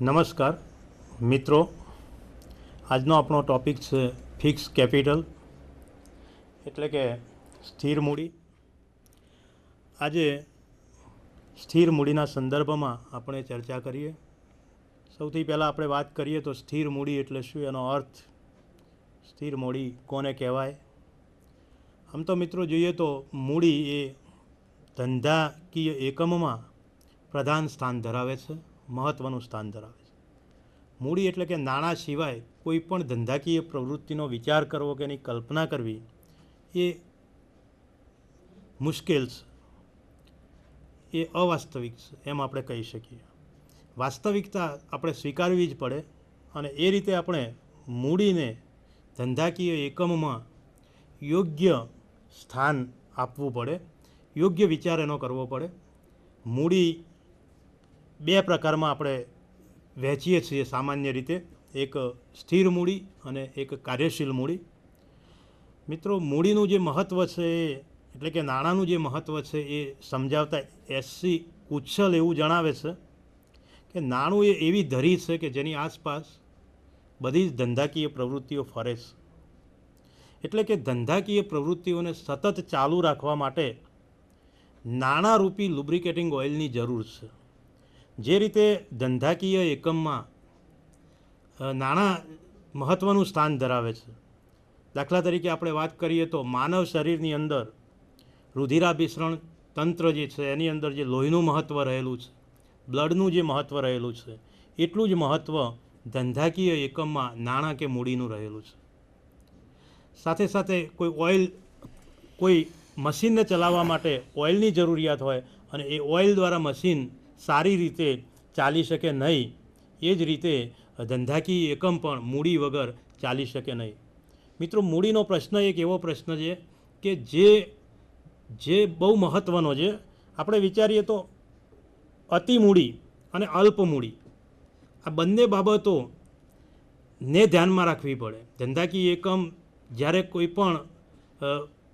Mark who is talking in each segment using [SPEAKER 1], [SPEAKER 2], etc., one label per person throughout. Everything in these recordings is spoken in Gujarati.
[SPEAKER 1] નમસ્કાર મિત્રો, આજનો આપણો ટૉપિક છે ફિક્સ કેપિટલ એટલે કે સ્થિર મૂડી. આજે સ્થિર મૂડીના સંદર્ભમાં આપણે ચર્ચા કરીએ. સૌથી પહેલાં આપણે વાત કરીએ તો સ્થિર મૂડી એટલે શું, એનો અર્થ, સ્થિર મૂડી કોને કહેવાય. આમ તો મિત્રો જોઈએ તો મૂડી એ ધંધાકીય એકમમાં પ્રધાન સ્થાન ધરાવે છે, મહત્ત્વનું સ્થાન ધરાવે છે. મૂડી એટલે કે નાણાં સિવાય કોઈ પણ ધંધાકીય પ્રવૃત્તિનો વિચાર કરવો કે એની કલ્પના કરવી એ મુશ્કેલ છે, એ અવાસ્તવિક છે એમ આપણે કહી શકીએ. વાસ્તવિકતા આપણે સ્વીકારવી જ પડે અને એ રીતે આપણે મૂડીને ધંધાકીય એકમમાં યોગ્ય સ્થાન આપવું પડે, યોગ્ય વિચાર એનો કરવો પડે. મૂડી બે પ્રકારમાં આપણે વહેંચીએ છીએ સામાન્ય રીતે, એક સ્થિર મૂડી અને એક કાર્યશીલ મૂડી. મિત્રો, મૂડીનું જે મહત્ત્વ છે એટલે કે નાણાંનું જે મહત્ત્વ છે એ સમજાવતા એસસી કુશલ એવું જણાવે છે કે નાણું એ એવી ધરી છે કે જેની આસપાસ બધી જ ધંધાકીય પ્રવૃત્તિઓ ફરે છે. એટલે કે ધંધાકીય પ્રવૃત્તિઓને સતત ચાલુ રાખવા માટે નાણાંરૂપી લુબ્રિકેટિંગ ઓઇલની જરૂર છે. જે રીતે ધંધાકીય એકમમાં નાણાં મહત્ત્વનું સ્થાન ધરાવે છે. દાખલા તરીકે આપણે વાત કરીએ તો માનવ શરીરની અંદર રુધિરાભિસરણ તંત્ર જે છે એની અંદર જે લોહીનું મહત્ત્વ રહેલું છે, બ્લડનું જે મહત્ત્વ રહેલું છે, એટલું જ મહત્ત્વ ધંધાકીય એકમમાં નાણાં કે મૂડીનું રહેલું છે. સાથે સાથે કોઈ મશીનને ચલાવવા માટે ઓઇલની જરૂરિયાત હોય અને એ ઓઇલ દ્વારા મશીન સારી રીતે ચાલી શકે નહીં, એ જ રીતે ધંધાકીય એકમ પણ મૂડી વગર ચાલી શકે નહીં. મિત્રો, મૂડીનો પ્રશ્ન એક એવો પ્રશ્ન છે કે જે બહુ મહત્ત્વનો છે. આપણે વિચારીએ તો અતિ મૂડી અને અલ્પ મૂડી, આ બંને બાબતોને ધ્યાનમાં રાખવી પડે. ધંધાકીય એકમ જ્યારે કોઈ પણ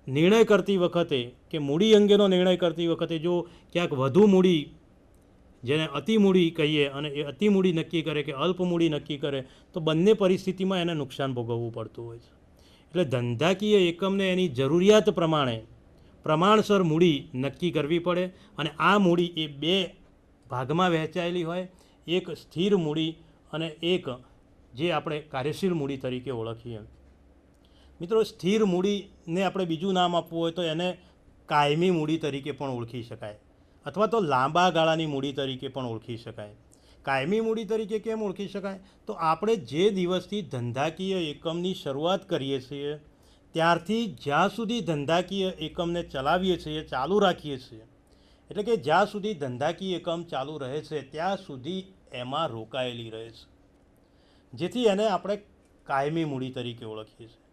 [SPEAKER 1] નિર્ણય કરતી વખતે કે મૂડી અંગેનો નિર્ણય કરતી વખતે જો ક્યાંક વધુ મૂડી, જેને અતિ મૂડી કહીએ, અને એ અતિ મૂડી નક્કી કરે કે અલ્પ મૂડી નક્કી કરે તો બંને પરિસ્થિતિમાં એને નુકસાન ભોગવવું પડતું હોય છે. એટલે ધંધાકીય એકમને એની જરૂરિયાત પ્રમાણે પ્રમાણસર મૂડી નક્કી કરવી પડે અને આ મૂડી એ બે ભાગમાં વહેંચાયેલી હોય, એક સ્થિર મૂડી અને એક જે આપણે કાર્યશીલ મૂડી તરીકે ઓળખીએ. મિત્રો, સ્થિર મૂડીને આપણે બીજું નામ આપવું હોય તો એને કાયમી મૂડી તરીકે પણ ઓળખી શકાય, અથવા તો લાંબા ગાળાની મૂડી તરીકે પણ ઓળખી શકાય. કાયમી મૂડી તરીકે કેમ ઓળખી શકાય? તો આપણે જે દિવસથી ધંધાકીય એકમની શરૂઆત કરીએ છીએ ત્યારથી જ્યાં સુધી ધંધાકીય એકમને ચલાવીએ છીએ, ચાલુ રાખીએ છીએ, એટલે કે જ્યાં સુધી ધંધાકીય એકમ ચાલુ રહે છે ત્યાં સુધી એમાં રોકાયેલી રહે છે, જેથી એને આપણે કાયમી મૂડી તરીકે ઓળખીએ છીએ.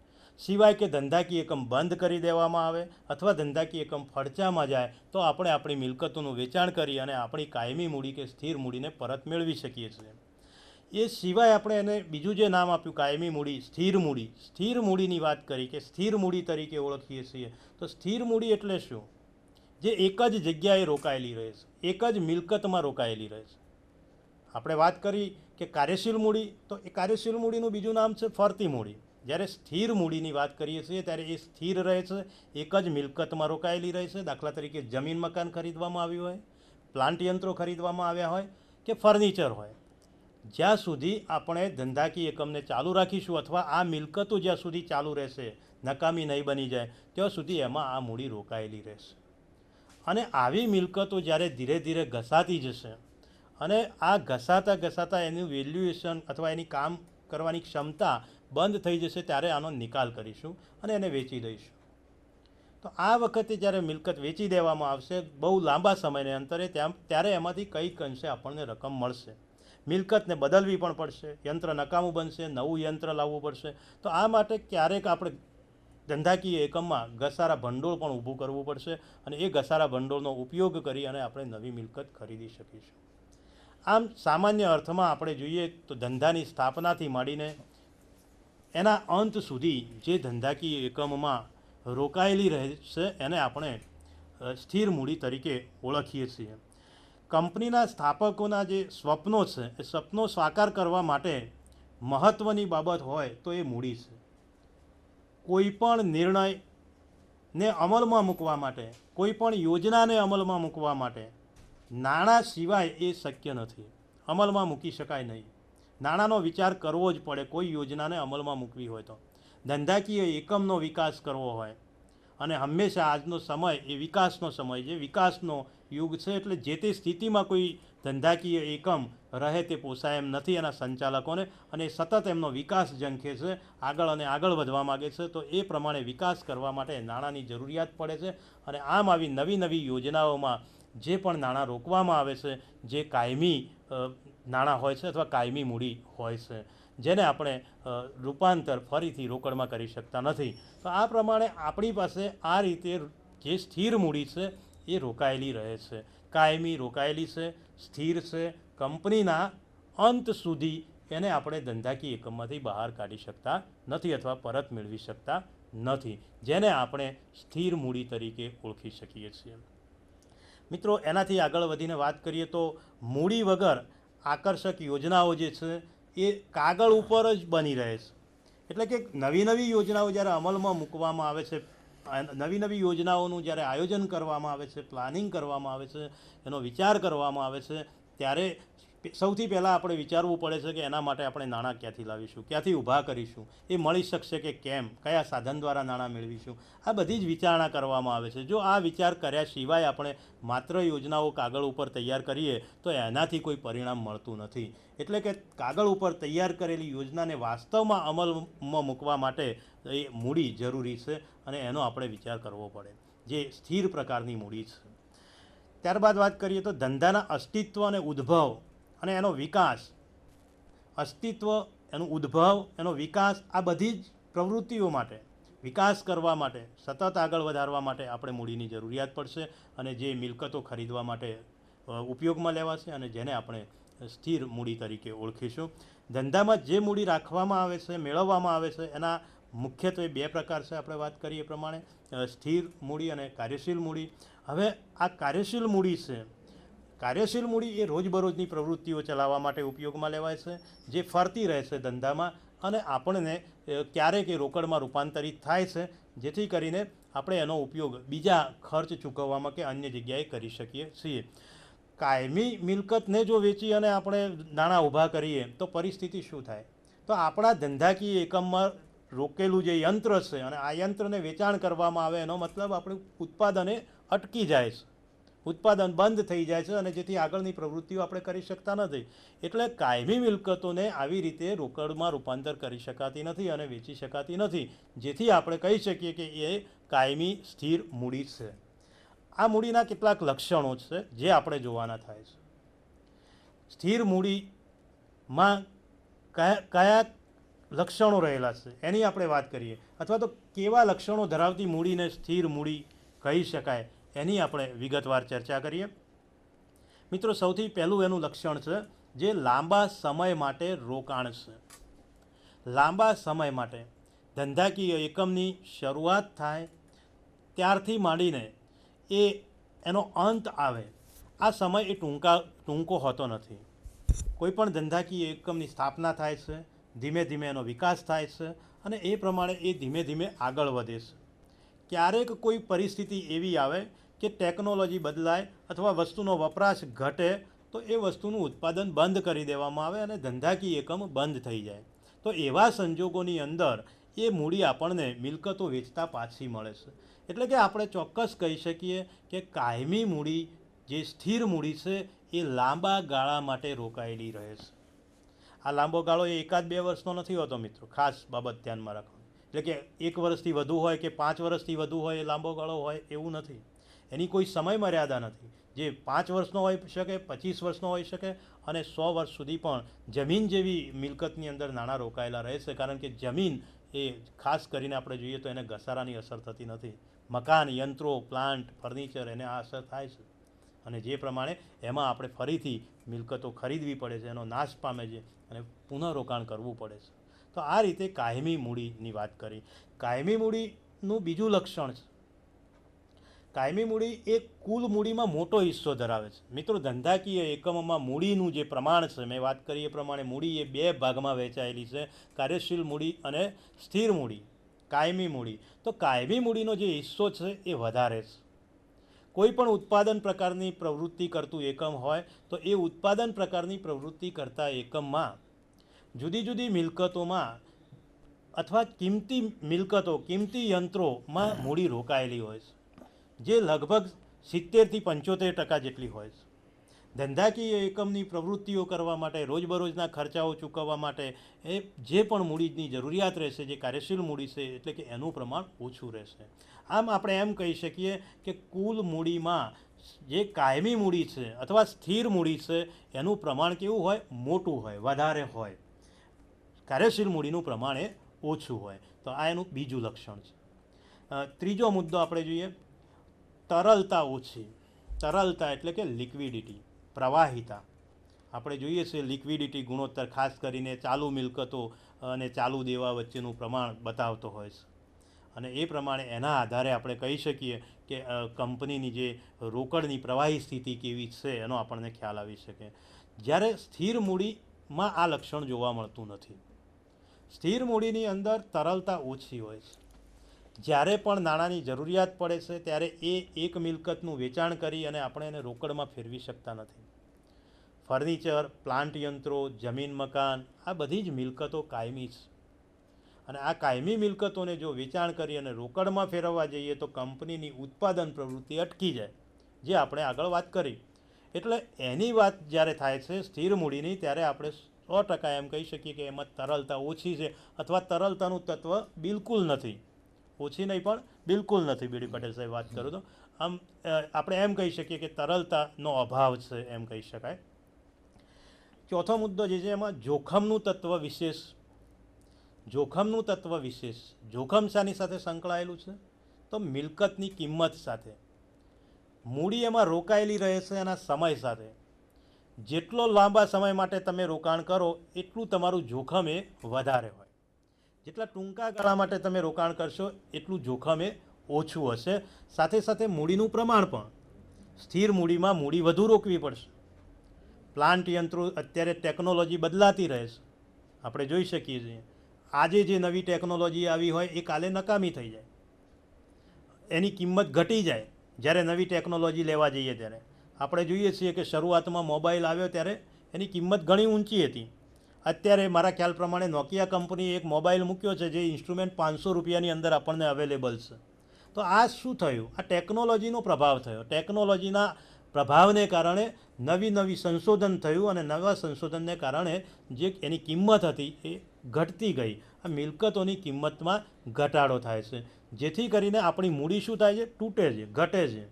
[SPEAKER 1] સિવાય કે ધંધાકીય એકમ બંધ કરી દેવામાં આવે અથવા ધંધાકીય એકમ ફડચામાં જાય તો આપણે આપણી મિલકતોનું વેચાણ કરી અને આપણી કાયમી મૂડી કે સ્થિર મૂડીને પરત મેળવી શકીએ છીએ. એ સિવાય આપણે એને બીજું જે નામ આપ્યું કાયમી મૂડી, સ્થિર મૂડીની વાત કરી કે સ્થિર મૂડી તરીકે ઓળખીએ છીએ. તો સ્થિર મૂડી એટલે શું? જે એક જ જગ્યાએ રોકાયેલી રહે છે, એક જ મિલકતમાં રોકાયેલી રહે છે. આપણે વાત કરી કે કાર્યશીલ મૂડી, તો એ કાર્યશીલ મૂડીનું બીજું નામ છે ફરતી મૂડી. જ્યારે સ્થિર મૂડીની વાત કરીએ છીએ ત્યારે એ સ્થિર રહે છે, એક જ મિલકતમાં રોકાયેલી રહે છે. દાખલા તરીકે જમીન મકાન ખરીદવામાં આવ્યું હોય, પ્લાન્ટ યંત્રો ખરીદવામાં આવ્યા હોય કે ફર્નિચર હોય, જ્યાં સુધી આપણે ધંધાકીય એકમને ચાલુ રાખીશું અથવા આ મિલકતો જ્યાં સુધી ચાલુ રહેશે, નકામી નહીં બની જાય, ત્યાં સુધી એમાં આ મૂડી રોકાયેલી રહેશે. અને આવી મિલકતો જ્યારે ધીરે ધીરે ઘસાતી જશે અને આ ઘસાતા એનું વેલ્યુએશન અથવા એની કામ કરવાની ક્ષમતા બંધ થઈ જશે ત્યારે આનો નિકાલ કરીશું અને એને વેચી દઈશું. તો આ વખતે જ્યારે મિલકત વેચી દેવામાં આવશે બહુ લાંબા સમયને અંતરે, ત્યારે એમાંથી કંઈક અંશે આપણને રકમ મળશે. મિલકતને બદલવી પણ પડશે, યંત્ર નકામું બનશે, નવું યંત્ર લાવવું પડશે. તો આ માટે ક્યારેક આપણે ધંધાકીય એકમમાં ઘસારા ભંડોળ પણ ઊભું કરવું પડશે અને એ ઘસારા ભંડોળનો ઉપયોગ કરી અને આપણે નવી મિલકત ખરીદી શકીશું. આમ સામાન્ય અર્થમાં આપણે જોઈએ તો ધંધાની સ્થાપનાથી માંડીને એના અંત સુધી જે ધંધાકીય એકમમાં રોકાયેલી રહે છે એને આપણે સ્થિર મૂડી તરીકે ઓળખીએ છીએ. કંપનીના સ્થાપકોના જે સ્વપ્નો છે એ સ્વપ્નો સાકાર કરવા માટે મહત્ત્વની બાબત હોય તો એ મૂડી છે. કોઈ પણ નિર્ણયને અમલમાં મૂકવા માટે, કોઈ પણ યોજનાને અમલમાં મૂકવા માટે નાણાં સિવાય એ શક્ય નથી, અમલમાં મૂકી શકાય નહીં. નાણાંનો વિચાર કરવો જ પડે કોઈ યોજનાને અમલમાં મૂકવી હોય તો. ધંધાકીય એકમનો વિકાસ કરવો હોય અને હંમેશા આજનો સમય એ વિકાસનો સમય છે, વિકાસનો યુગ છે. એટલે જે તે સ્થિતિમાં કોઈ ધંધાકીય એકમ રહે તે પોસાય એમ નથી એના સંચાલકોને, અને સતત એમનો વિકાસ ઝંખે છે, આગળ અને આગળ વધવા માગે છે. તો એ પ્રમાણે વિકાસ કરવા માટે નાણાંની જરૂરિયાત પડે છે. અને આમ આવી નવી નવી યોજનાઓમાં જે પણ નાણાં રોકવામાં આવે છે, જે કાયમી નાણાં હોય છે અથવા કાયમી મૂડી હોય છે, જેને આપણે રૂપાંતર ફરીથી રોકડમાં કરી શકતા નથી. તો આ પ્રમાણે આપણી પાસે આ રીતે જે સ્થિર મૂડી છે એ રોકાયેલી રહે છે, કાયમી રોકાયેલી છે, સ્થિર છે. કંપનીના અંત સુધી એને આપણે ધંધાકીય એકમમાંથી બહાર કાઢી શકતા નથી અથવા પરત મેળવી શકતા નથી, જેને આપણે સ્થિર મૂડી તરીકે ઓળખી શકીએ છીએ. મિત્રો, એનાથી આગળ વધીને વાત કરીએ તો મૂડી વગર આકર્ષક યોજનાઓ જે છે એ કાગળ ઉપર જ બની રહે છે. એટલે કે નવી નવી યોજનાઓ જ્યારે અમલમાં મૂકવામાં આવે છે, નવી નવી યોજનાઓનું જ્યારે આયોજન કરવામાં આવે છે, પ્લાનિંગ કરવામાં આવે છે, એનો વિચાર કરવામાં આવે છે, ત્યારે સૌથી પહેલાં આપણે વિચારવું પડે છે કે એના માટે આપણે નાણાં ક્યાંથી લાવીશું, ક્યાંથી ઊભા કરીશું, એ મળી શકશે કે કેમ, કયા સાધન દ્વારા નાણાં મેળવીશું, આ બધી જ વિચારણા કરવામાં આવે છે. જો આ વિચાર કર્યા સિવાય આપણે માત્ર યોજનાઓ કાગળ ઉપર તૈયાર કરીએ તો એનાથી કોઈ પરિણામ મળતું નથી. એટલે કે કાગળ ઉપર તૈયાર કરેલી યોજનાને વાસ્તવમાં અમલમાં મૂકવા માટે એ મૂડી જરૂરી છે અને એનો આપણે વિચાર કરવો પડે, જે સ્થિર પ્રકારની મૂડી છે. ત્યારબાદ વાત કરીએ તો ધંધાના અસ્તિત્વ અને ઉદ્ભવ અને એનો વિકાસ. અસ્તિત્વ, એનું ઉદ્ભવ, એનો વિકાસ, આ બધી જ પ્રવૃત્તિઓ માટે, વિકાસ કરવા માટે, સતત આગળ વધારવા માટે આપણે મૂડીની જરૂરિયાત પડશે. અને જે મિલકતો ખરીદવા માટે ઉપયોગમાં લેવાશે અને જેને આપણે સ્થિર મૂડી તરીકે ઓળખીશું. ધંધામાં જે મૂડી રાખવામાં આવે છે, મેળવવામાં આવે છે, એના મુખ્યત્વે બે પ્રકાર છે. આપણે વાત કરીએ એ પ્રમાણે સ્થિર મૂડી અને કાર્યશીલ મૂડી. હવે આ કાર્યશીલ મૂડી છે, કાર્યશીલ મૂડી એ રોજબરોજની પ્રવૃત્તિઓ ચલાવવા માટે ઉપયોગમાં લેવાય છે, જે ફરતી રહે છે ધંધામાં અને આપણને ક્યારેક એ રોકડમાં રૂપાંતરિત થાય છે, જેથી કરીને આપણે એનો ઉપયોગ બીજા ખર્ચ ચૂકવવામાં કે અન્ય જગ્યાએ કરી શકીએ છીએ. કાયમી મિલકતને જો વેચી અને આપણે નાણાં ઊભા કરીએ તો પરિસ્થિતિ શું થાય? તો આપણા ધંધાકીય એકમમાં રોકેલું જે યંત્ર છે અને આ યંત્રને વેચાણ કરવામાં આવે એનો મતલબ આપણું ઉત્પાદને અટકી જાય છે, ઉત્પાદન બંધ થઈ જાય છે અને જેથી આગળની પ્રવૃત્તિઓ આપણે કરી શકતા નથી. એટલે કાયમી મિલકતોને આવી રીતે રોકડમાં રૂપાંતર કરી શકાતી નથી અને વેચી શકાતી નથી, જેથી આપણે કહી શકીએ કે એ કાયમી સ્થિર મૂડી છે. આ મૂડીના કેટલાક લક્ષણો છે જે આપણે જોવાના થાય છે. સ્થિર મૂડીમાં કયા લક્ષણો રહેલા છે એની આપણે વાત કરીએ, અથવા તો કેવા લક્ષણો ધરાવતી મૂડીને સ્થિર મૂડી કહી શકાય એની આપણે વિગતવાર ચર્ચા કરીએ. મિત્રો, સૌથી પહેલું એનું લક્ષણ છે જે લાંબા સમય માટે રોકાણ છે. લાંબા સમય માટે ધંધાકીય એકમની શરૂઆત થાય ત્યારથી માંડીને એનો અંત આવે, આ સમય એ ટૂંકો હોતો નથી. કોઈ પણ ધંધાકીય એકમની સ્થાપના થાય છે, ધીમે ધીમે એનો વિકાસ થાય છે અને એ પ્રમાણે એ ધીમે ધીમે આગળ વધે છે. ક્યારેક કોઈ પરિસ્થિતિ એવી આવે કે ટેકનોલોજી બદલાય અથવા વસ્તુનો વપરાશ ઘટે તો એ વસ્તુનું ઉત્પાદન બંધ કરી દેવામાં આવે અને ધંધાકીય એકમ બંધ થઈ જાય. તો એવા સંજોગોની અંદર એ મૂડી આપણને મિલકતો વેચતા પાછી મળે છે. એટલે કે આપણે ચોક્કસ કહી શકીએ કે કાયમી મૂડી જે સ્થિર મૂડી છે એ લાંબા ગાળા માટે રોકાયેલી રહે છે. આ લાંબો ગાળો એ 1-2 વર્ષનો નથી હોતો મિત્રો, ખાસ બાબત ધ્યાનમાં રાખો. એટલે કે 1 વર્ષથી વધુ હોય કે 5 વર્ષથી વધુ હોય એ લાંબો ગાળો હોય એવું નથી. એની કોઈ સમય મર્યાદા નથી. જે 5 વર્ષનો હોઈ શકે, 25 વર્ષનો હોઈ શકે અને 100 વર્ષ સુધી પણ જમીન જેવી મિલકતની અંદર નાણાં રોકાયેલા રહે છે. કારણ કે જમીન એ ખાસ કરીને આપણે જોઈએ તો એને ઘસારાની અસર થતી નથી. મકાન, યંત્રો, પ્લાન્ટ, ફર્નિચર, એને આ અસર થાય છે અને જે પ્રમાણે એમાં આપણે ફરીથી મિલકતો ખરીદવી પડે છે, એનો નાશ પામે છે અને પુનઃરોકાણ કરવું પડે છે. તો આ રીતે કાયમી મૂડીની વાત કરી. કાયમી મૂડીનું બીજું લક્ષણ છે કાયમી મૂડી એ કુલ મૂડીમાં મોટો હિસ્સો ધરાવે છે. મિત્રો, ધંધાકીય એકમોમાં મૂડીનું જે પ્રમાણ છે, મેં વાત કરી એ પ્રમાણે મૂડી એ 2 ભાગમાં વહેંચાયેલી છે, કાર્યશીલ મૂડી અને સ્થિર મૂડી, કાયમી મૂડી. તો કાયમી મૂડીનો જે હિસ્સો છે એ વધારે છે. કોઈ પણ ઉત્પાદન પ્રકારની પ્રવૃત્તિ કરતું એકમ હોય તો એ ઉત્પાદન પ્રકારની પ્રવૃત્તિ કરતા એકમમાં જુદી જુદી મિલકતોમાં અથવા કિંમતી મિલકતો, કિંમતી યંત્રોમાં મૂડી રોકાયેલી હોય છે, જે લગભગ 70થી 75% જેટલી હોય છે. ધંધાકીય એકમની પ્રવૃત્તિઓ કરવા માટે, રોજબરોજના ખર્ચાઓ ચૂકવવા માટે એ જે પણ મૂડીની જરૂરિયાત રહેશે, જે કાર્યશીલ મૂડી છે, એટલે કે એનું પ્રમાણ ઓછું રહેશે. આમ આપણે એમ કહી શકીએ કે કુલ મૂડીમાં જે કાયમી મૂડી છે અથવા સ્થિર મૂડી છે એનું પ્રમાણ કેવું હોય? મોટું હોય, વધારે હોય. કાર્યશીલ મૂડીનું પ્રમાણ એ ઓછું હોય. તો આ એનું બીજું લક્ષણ છે. ત્રીજો મુદ્દો આપણે જોઈએ, તરલતા ઓછી. તરલતા એટલે કે લિક્વિડિટી, પ્રવાહિતા. આપણે જોઈએ છીએ લિક્વિડિટી ગુણોત્તર ખાસ કરીને ચાલુ મિલકતો અને ચાલુ દેવા વચ્ચેનું પ્રમાણ બતાવતો હોય છે. અને એ પ્રમાણે એના આધારે આપણે કહી શકીએ કે કંપનીની જે રોકડની પ્રવાહી સ્થિતિ કેવી છે એનો આપણને ખ્યાલ આવી શકે. જ્યારે સ્થિર મૂડીમાં આ લક્ષણ જોવા મળતું નથી. સ્થિર મૂડીની અંદર તરલતા ઓછી હોય છે. જ્યારે પણ નાણાંની જરૂરિયાત પડે છે ત્યારે એ એક મિલકતનું વેચાણ કરી અને આપણે એને રોકડમાં ફેરવી શકતા નથી. ફર્નિચર, પ્લાન્ટ યંત્રો, જમીન મકાન, આ બધી જ મિલકતો કાયમી છે. અને આ કાયમી મિલકતોને જો વેચાણ કરી અને રોકડમાં ફેરવવા જઈએ તો કંપનીની ઉત્પાદન પ્રવૃત્તિ અટકી જાય, જે આપણે આગળ વાત કરી. એટલે એની વાત જ્યારે થાય છે સ્થિર મૂડીની, ત્યારે આપણે 100% એમ કહી શકીએ કે એમાં તરલતા ઓછી છે અથવા તરલતાનું તત્વ બિલકુલ નથી. ઓછી નહીં પણ બિલકુલ નથી. બીડી પટેલ સાહેબ વાત કરું તો આમ આપણે એમ કહી શકીએ કે તરલતાનો અભાવ છે, એમ કહી શકાય. ચોથો મુદ્દો જે છે એમાં જોખમનું તત્વ વિશેષ. જોખમનું તત્વ વિશેષ. જોખમ શાની સાથે સંકળાયેલું છે? તો મિલકતની કિંમત સાથે. મૂડી એમાં રોકાયેલી રહે છે એના સમય સાથે. જેટલો લાંબા સમય માટે તમે રોકાણ કરો એટલું તમારું જોખમ એ વધારે હોય. જેટલા ટૂંકા ગાળા માટે તમે રોકાણ કરશો એટલું જોખમ એ ઓછું હશે. સાથે સાથે મૂડીનું પ્રમાણ પણ. સ્થિર મૂડીમાં મૂડી વધુ રોકવી પડશે. પ્લાન્ટ યંત્રો, અત્યારે ટેકનોલોજી બદલાતી રહે છે, આપણે જોઈ શકીએ છીએ. આજે જે નવી ટેકનોલોજી આવી હોય એ કાલે નકામી થઈ જાય, એની કિંમત ઘટી જાય. જ્યારે નવી ટેકનોલોજી લેવા જઈએ ત્યારે આપણે જોઈએ છીએ કે શરૂઆતમાં મોબાઈલ આવ્યો ત્યારે એની કિંમત ઘણી ઊંચી હતી. અત્યારે મારા ખ્યાલ પ્રમાણે નોકિયા કંપનીએ એક મોબાઈલ મૂક્યો છે જે ઇન્સ્ટ્રુમેન્ટ 500 રૂપિયાની અંદર આપણને અવેલેબલ છે. તો આ શું થયું? આ ટેકનોલોજીનો પ્રભાવ થયો. ટેકનોલોજીના પ્રભાવને કારણે નવી સંશોધન થયું અને નવા સંશોધનને કારણે જે એની કિંમત હતી એ ઘટતી ગઈ. આ મિલકતોની કિંમતમાં ઘટાડો થાય છે, જેથી કરીને આપણી મૂડી શું થાય છે? તૂટે છે, ઘટે છે.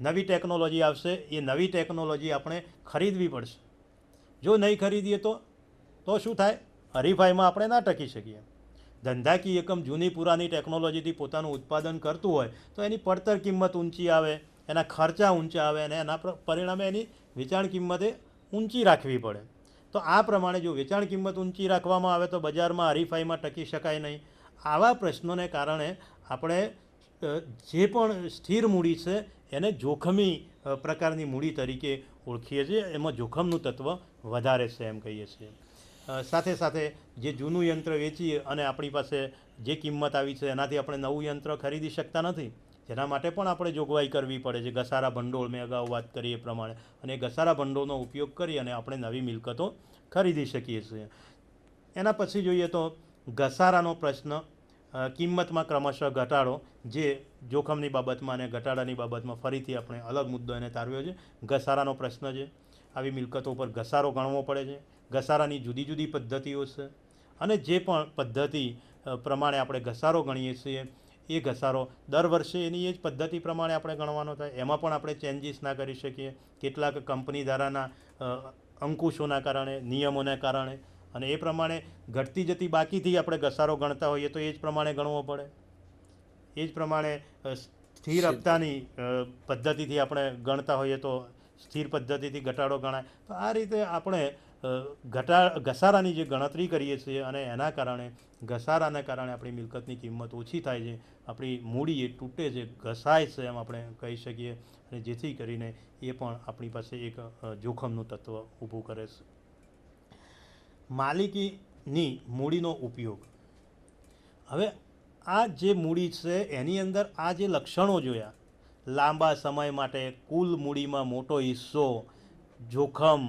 [SPEAKER 1] નવી ટેકનોલોજી આવશે, એ નવી ટેકનોલોજી આપણે ખરીદવી પડશે. જો નહીં ખરીદીએ તો શું થાય? હરીફાઈમાં આપણે ના ટકી શકીએ. ધંધાકીય એકમ જૂની પુરાની ટેકનોલોજીથી પોતાનું ઉત્પાદન કરતું હોય તો એની પડતર કિંમત ઊંચી આવે, એના ખર્ચા ઊંચા આવે અને એના પરિણામે એની વેચાણ કિંમતે ઊંચી રાખવી પડે. તો આ પ્રમાણે જો વેચાણ કિંમત ઊંચી રાખવામાં આવે તો બજારમાં હરીફાઈમાં ટકી શકાય નહીં. આવા પ્રશ્નોને કારણે આપણે જે પણ સ્થિર મૂડી છે એને જોખમી પ્રકારની મૂડી તરીકે ઓળખીએ છીએ. એમાં જોખમનું તત્વ વધારે છે એમ કહીએ છીએ. સાથે સાથે જે જૂનું યંત્ર વેચીએ અને આપણી પાસે જે કિંમત આવી છે એનાથી આપણે નવું યંત્ર ખરીદી શકતા નથી. જેના માટે પણ આપણે જોગવાઈ કરવી પડે છે. ઘસારા ભંડોળ, મેં અગાઉ વાત કરી એ પ્રમાણે. અને ઘસારા ભંડોળનો ઉપયોગ કરી અને આપણે નવી મિલકતો ખરીદી શકીએ છીએ. એના પછી જોઈએ તો ઘસારાનો પ્રશ્ન, કિંમતમાં ક્રમશઃ ઘટાડો, જે જોખમની બાબતમાં અને ઘટાડાની બાબતમાં ફરીથી આપણે અલગ મુદ્દો એને તારવ્યો છે. ઘસારાનો પ્રશ્ન છે. આવી મિલકતો પર ઘસારો ગણવો પડે છે. ઘસારાની જુદી જુદી પદ્ધતિઓ છે અને જે પણ પદ્ધતિ પ્રમાણે આપણે ઘસારો ગણીએ છીએ એ ઘસારો દર વર્ષે એની એ જ પદ્ધતિ પ્રમાણે આપણે ગણવાનો થાય. એમાં પણ આપણે ચેન્જીસ ના કરી શકીએ. કેટલાક કંપની ધારાના અંકુશોના કારણે, નિયમોના કારણે, અને એ પ્રમાણે ઘટતી જતી બાકીથી આપણે ઘસારો ગણતા હોઈએ તો એ જ પ્રમાણે ગણવો પડે. એ જ પ્રમાણે સ્થિર હપ્તાની પદ્ધતિથી આપણે ગણતા હોઈએ તો સ્થિર પદ્ધતિથી ઘટાડો ગણાય. તો આ રીતે આપણે ઘસારાની જે ગણતરી કરીએ છીએ અને એના કારણે ઘસારાના કારણે આપણી મિલકતની કિંમત ઓછી થાય છે, આપણી મૂડી એ તૂટે છે, ઘસાય છે એમ આપણે કહી શકીએ, અને જેથી કરીને એ પણ આપણી પાસે એક જોખમનું તત્વ ઊભું કરે છે. માલિકીની મૂડીનો ઉપયોગ. હવે આ જે મૂડી છે એની અંદર આ જે લક્ષણો જોયા, લાંબા સમય માટે કુલ મૂડીમાં મોટો હિસ્સો, જોખમ,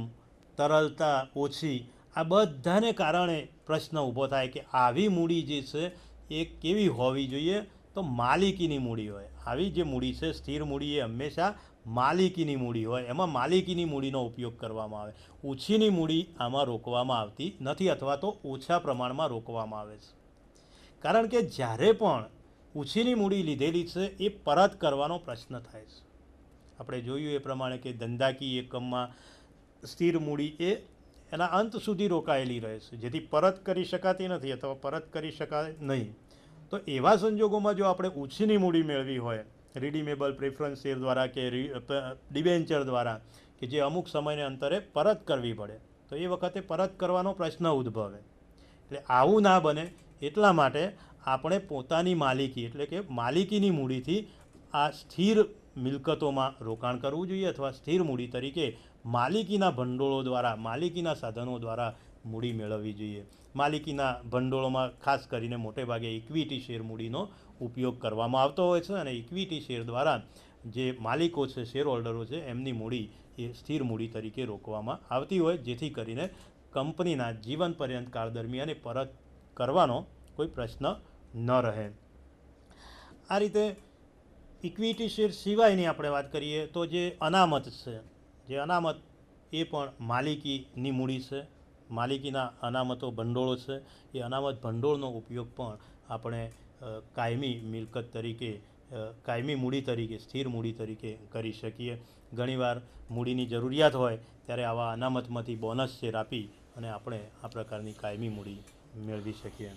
[SPEAKER 1] તરલતા ઓછી, આ બધાને કારણે પ્રશ્ન ઊભો થાય કે આવી મૂડી જે છે એ કેવી હોવી જોઈએ, તો માલિકીની મૂડી હોય. આવી જે મૂડી છે સ્થિર મૂડી એ હંમેશા માલિકીની મૂડી હોય, એમાં માલિકીની મૂડીનો ઉપયોગ કરવામાં આવે. ઓછીની મૂડી આમાં રોકવામાં આવતી નથી, અથવા તો ઓછા પ્રમાણમાં રોકવામાં આવે છે. કારણ કે જ્યારે પણ ઓછીની મૂડી લીધેલી છે એ પરત કરવાનો પ્રશ્ન થાય છે. આપણે જોયું એ પ્રમાણે કે ધંધાકીય એકમમાં સ્થિર મૂડી એ એના અંત સુધી રોકાયેલી રહે છે, જેથી પરત કરી શકાતી નથી અથવા પરત કરી શકાય નહીં. તો એવા સંજોગોમાં જો આપણે ઓછીની મૂડી મેળવી હોય, રિડીમેબલ પ્રેફરન્સ શેર દ્વારા કે ડિબેન્ચર દ્વારા, કે જે અમુક સમયને અંતરે પરત કરવી પડે, તો એ વખતે પરત કરવાનો પ્રશ્ન ઉદ્ભવે. એટલે આવું ના બને એટલા માટે આપણે પોતાની માલિકી એટલે કે માલિકીની મૂડીથી આ સ્થિર મિલકતોમાં રોકાણ કરવું જોઈએ, અથવા સ્થિર મૂડી તરીકે માલિકીના ભંડોળો દ્વારા, માલિકીના સાધનો દ્વારા મૂડી મેળવવી જોઈએ. માલિકીના ભંડોળોમાં ખાસ કરીને મોટે ભાગે ઇક્વિટી શેર મૂડીનો ઉપયોગ કરવામાં આવતો હોય છે, અને ઇક્વિટી શેર દ્વારા જે માલિકો છે, શેર હોલ્ડરો છે, એમની મૂડી એ સ્થિર મૂડી તરીકે રોકવામાં આવતી હોય, જેથી કરીને કંપનીના જીવન પર્યંત કાળ દરમિયાન એ પરત કરવાનો કોઈ પ્રશ્ન ન રહે. આ રીતે ઇક્વિટી શેર સિવાયની આપણે વાત કરીએ તો જે અનામત છે, જે અનામત એ પણ માલિકીની મૂડી છે. માલિકીના અનામતો ભંડોળો છે, એ અનામત ભંડોળનો ઉપયોગ પણ આપણે કાયમી મિલકત તરીકે, કાયમી મૂડી તરીકે, સ્થિર મૂડી તરીકે કરી શકીએ. ઘણીવાર મૂડીની જરૂરિયાત હોય ત્યારે આવા અનામતમાંથી બોનસ શેર આપી અને આપણે આ પ્રકારની કાયમી મૂડી મેળવી શકીએ.